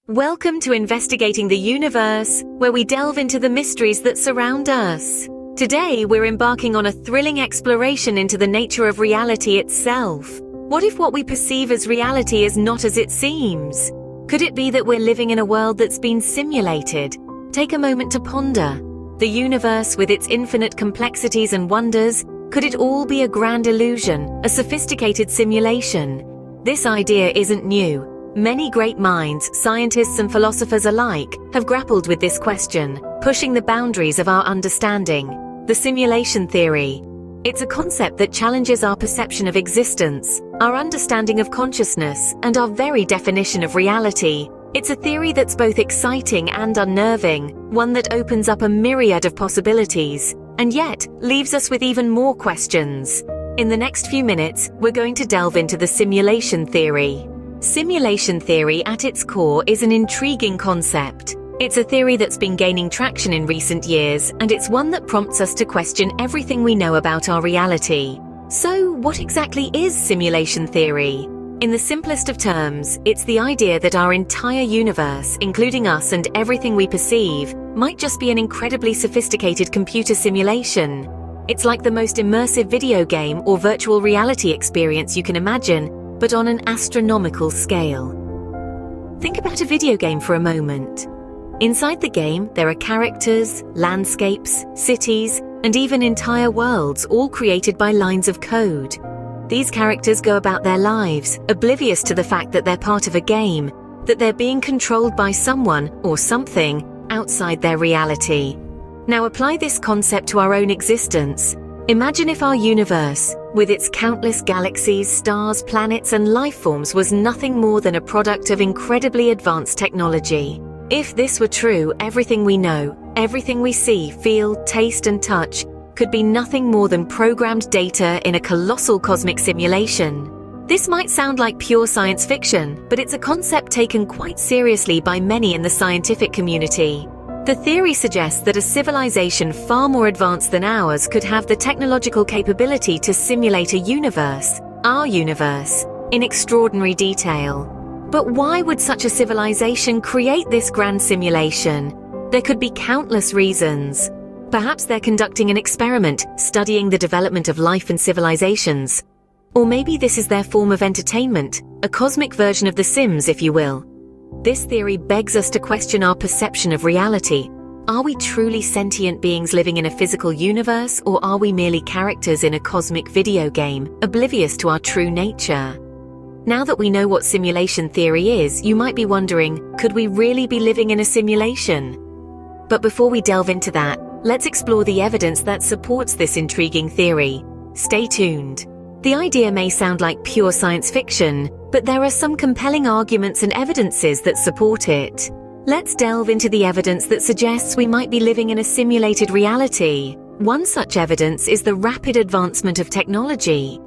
Welcome to Investigating the Universe, where we delve into the mysteries that surround us. Today, we're embarking on a thrilling exploration into the nature of reality itself. What if what we perceive as reality is not as it seems? Could it be that we're living in a world that's been simulated? Take a moment to ponder. The universe, with its infinite complexities and wonders, could it all be a grand illusion, a sophisticated simulation? This idea isn't new. Many great minds, scientists and philosophers alike, have grappled with this question, pushing the boundaries of our understanding. The simulation theory. It's a concept that challenges our perception of existence, our understanding of consciousness, and our very definition of reality. It's a theory that's both exciting and unnerving, one that opens up a myriad of possibilities, and yet leaves us with even more questions. In the next few minutes, we're going to delve into the simulation theory. Simulation theory at its core is an intriguing concept. It's a theory that's been gaining traction in recent years, and it's one that prompts us to question everything we know about our reality. So, what exactly is simulation theory? In the simplest of terms, it's the idea that our entire universe, including us and everything we perceive, might just be an incredibly sophisticated computer simulation. It's like the most immersive video game or virtual reality experience you can imagine, but on an astronomical scale. Think about a video game for a moment. Inside the game, there are characters, landscapes, cities, and even entire worlds, all created by lines of code. These characters go about their lives, oblivious to the fact that they're part of a game, that they're being controlled by someone or something outside their reality. Now apply this concept to our own existence. Imagine if our universe, with its countless galaxies, stars, planets, and life forms, was nothing more than a product of incredibly advanced technology. If this were true, everything we know, everything we see, feel, taste, and touch could be nothing more than programmed data in a colossal cosmic simulation. This might sound like pure science fiction, but it's a concept taken quite seriously by many in the scientific community. The theory suggests that a civilization far more advanced than ours could have the technological capability to simulate a universe, our universe, in extraordinary detail. But why would such a civilization create this grand simulation? There could be countless reasons. Perhaps they're conducting an experiment, studying the development of life and civilizations. Or maybe this is their form of entertainment, a cosmic version of The Sims, if you will. This theory begs us to question our perception of reality. Are we truly sentient beings living in a physical universe, or are we merely characters in a cosmic video game, oblivious to our true nature? Now that we know what simulation theory is, you might be wondering, could we really be living in a simulation? But before we delve into that, let's explore the evidence that supports this intriguing theory. Stay tuned. The idea may sound like pure science fiction, but there are some compelling arguments and evidences that support it. Let's delve into the evidence that suggests we might be living in a simulated reality. One such evidence is the rapid advancement of technology.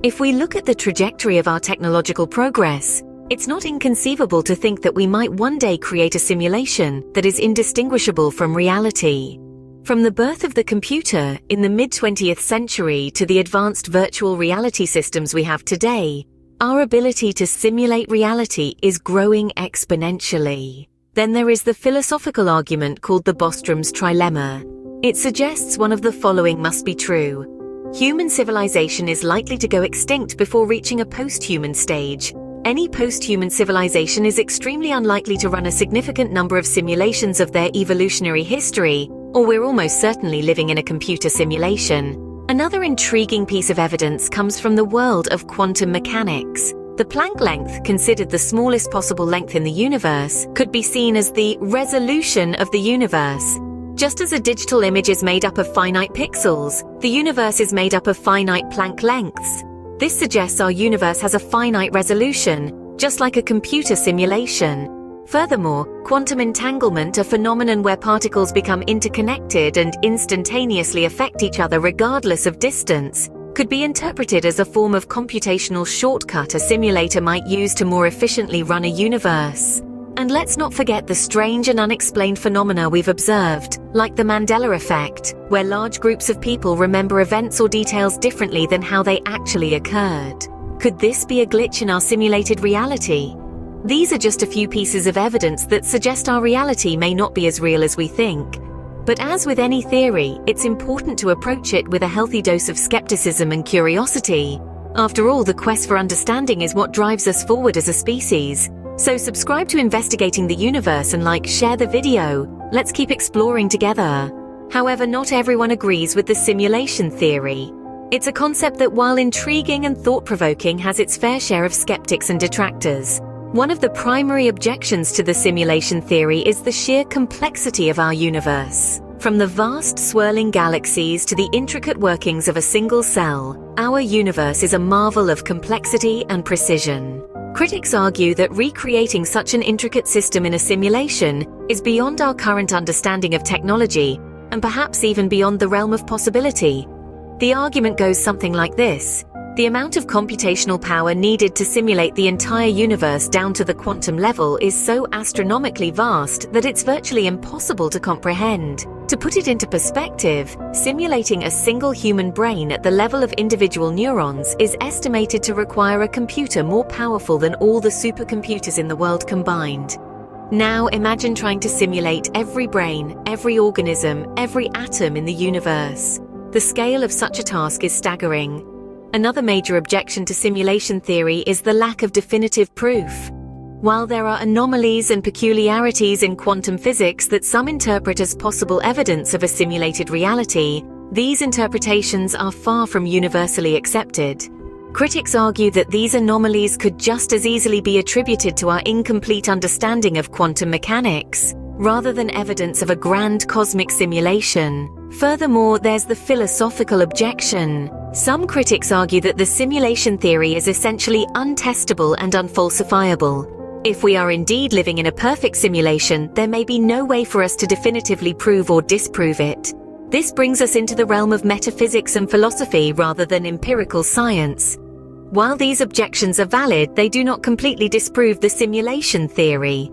If we look at the trajectory of our technological progress, it's not inconceivable to think that we might one day create a simulation that is indistinguishable from reality. From the birth of the computer in the mid-20th century to the advanced virtual reality systems we have today, our ability to simulate reality is growing exponentially. Then there is the philosophical argument called the Bostrom's trilemma. It suggests one of the following must be true. Human civilization is likely to go extinct before reaching a post-human stage. Any post-human civilization is extremely unlikely to run a significant number of simulations of their evolutionary history, or we're almost certainly living in a computer simulation. Another intriguing piece of evidence comes from the world of quantum mechanics. The Planck length, considered the smallest possible length in the universe, could be seen as the resolution of the universe. Just as a digital image is made up of finite pixels, the universe is made up of finite Planck lengths. This suggests our universe has a finite resolution, just like a computer simulation. Furthermore, quantum entanglement, a phenomenon where particles become interconnected and instantaneously affect each other regardless of distance, could be interpreted as a form of computational shortcut a simulator might use to more efficiently run a universe. And let's not forget the strange and unexplained phenomena we've observed, like the Mandela effect, where large groups of people remember events or details differently than how they actually occurred. Could this be a glitch in our simulated reality? These are just a few pieces of evidence that suggest our reality may not be as real as we think. But as with any theory, it's important to approach it with a healthy dose of skepticism and curiosity. After all, the quest for understanding is what drives us forward as a species. So subscribe to Investigating the Universe and share the video. Let's keep exploring together. However, not everyone agrees with the simulation theory. It's a concept that, while intriguing and thought-provoking, has its fair share of skeptics and detractors. One of the primary objections to the simulation theory is the sheer complexity of our universe. From the vast swirling galaxies to the intricate workings of a single cell, our universe is a marvel of complexity and precision. Critics argue that recreating such an intricate system in a simulation is beyond our current understanding of technology, and perhaps even beyond the realm of possibility. The argument goes something like this: the amount of computational power needed to simulate the entire universe down to the quantum level is so astronomically vast that it's virtually impossible to comprehend. To put it into perspective, simulating a single human brain at the level of individual neurons is estimated to require a computer more powerful than all the supercomputers in the world combined. Now imagine trying to simulate every brain, every organism, every atom in the universe. The scale of such a task is staggering. Another major objection to simulation theory is the lack of definitive proof. While there are anomalies and peculiarities in quantum physics that some interpret as possible evidence of a simulated reality, these interpretations are far from universally accepted. Critics argue that these anomalies could just as easily be attributed to our incomplete understanding of quantum mechanics, rather than evidence of a grand cosmic simulation. Furthermore, there's the philosophical objection. Some critics argue that the simulation theory is essentially untestable and unfalsifiable. If we are indeed living in a perfect simulation, there may be no way for us to definitively prove or disprove it. This brings us into the realm of metaphysics and philosophy rather than empirical science. While these objections are valid, they do not completely disprove the simulation theory.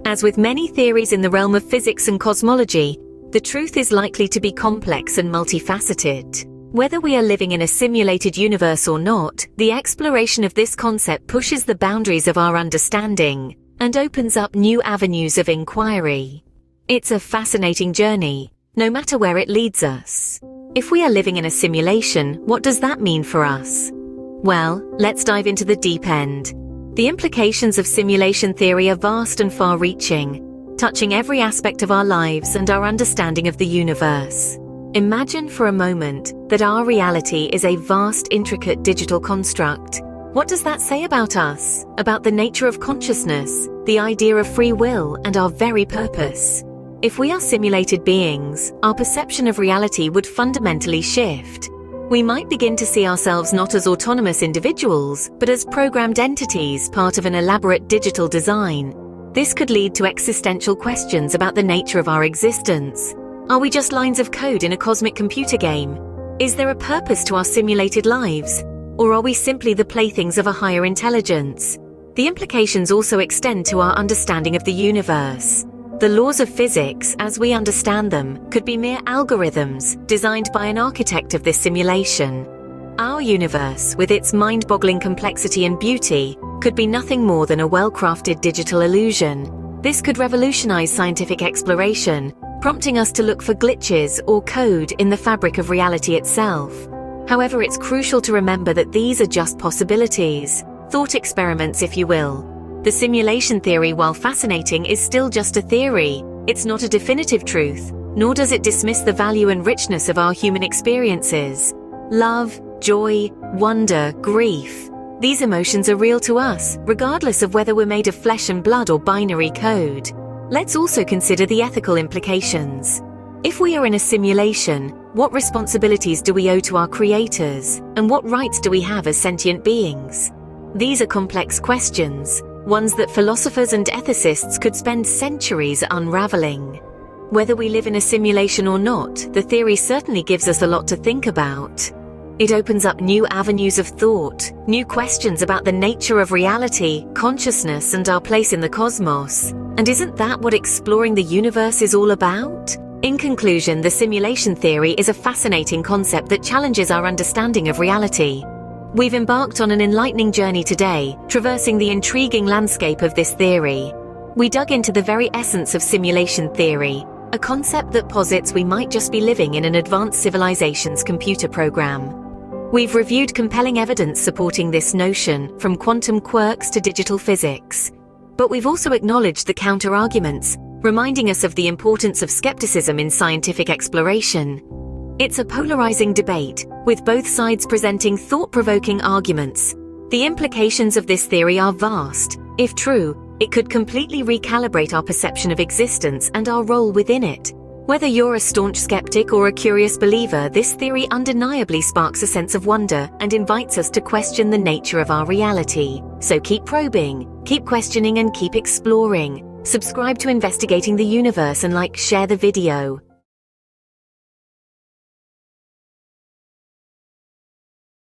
As with many theories in the realm of physics and cosmology, the truth is likely to be complex and multifaceted. Whether we are living in a simulated universe or not, the exploration of this concept pushes the boundaries of our understanding and opens up new avenues of inquiry. It's a fascinating journey, no matter where it leads us. If we are living in a simulation, what does that mean for us? Well, let's dive into the deep end. The implications of simulation theory are vast and far-reaching, touching every aspect of our lives and our understanding of the universe. Imagine for a moment that our reality is a vast, intricate digital construct. What does that say about us, about the nature of consciousness, the idea of free will, and our very purpose? If we are simulated beings, our perception of reality would fundamentally shift. We might begin to see ourselves not as autonomous individuals, but as programmed entities, part of an elaborate digital design. This could lead to existential questions about the nature of our existence. Are we just lines of code in a cosmic computer game? Is there a purpose to our simulated lives? Or are we simply the playthings of a higher intelligence? The implications also extend to our understanding of the universe. The laws of physics, as we understand them, could be mere algorithms designed by an architect of this simulation. Our universe, with its mind-boggling complexity and beauty, could be nothing more than a well-crafted digital illusion. This could revolutionize scientific exploration, prompting us to look for glitches or code in the fabric of reality itself. However, it's crucial to remember that these are just possibilities, thought experiments, if you will. The simulation theory, while fascinating, is still just a theory. It's not a definitive truth, nor does it dismiss the value and richness of our human experiences. Love, joy, wonder, grief. These emotions are real to us, regardless of whether we're made of flesh and blood or binary code. Let's also consider the ethical implications. If we are in a simulation, what responsibilities do we owe to our creators, and what rights do we have as sentient beings? These are complex questions, ones that philosophers and ethicists could spend centuries unraveling. Whether we live in a simulation or not, the theory certainly gives us a lot to think about. It opens up new avenues of thought, new questions about the nature of reality, consciousness, and our place in the cosmos. And isn't that what exploring the universe is all about? In conclusion, the simulation theory is a fascinating concept that challenges our understanding of reality. We've embarked on an enlightening journey today, traversing the intriguing landscape of this theory. We dug into the very essence of simulation theory, a concept that posits we might just be living in an advanced civilization's computer program. We've reviewed compelling evidence supporting this notion, from quantum quirks to digital physics. But we've also acknowledged the counter-arguments, reminding us of the importance of skepticism in scientific exploration. It's a polarizing debate, with both sides presenting thought-provoking arguments. The implications of this theory are vast. If true, it could completely recalibrate our perception of existence and our role within it. Whether you're a staunch skeptic or a curious believer, this theory undeniably sparks a sense of wonder and invites us to question the nature of our reality. So keep probing, keep questioning, and keep exploring. Subscribe to Investigating the Universe and share the video.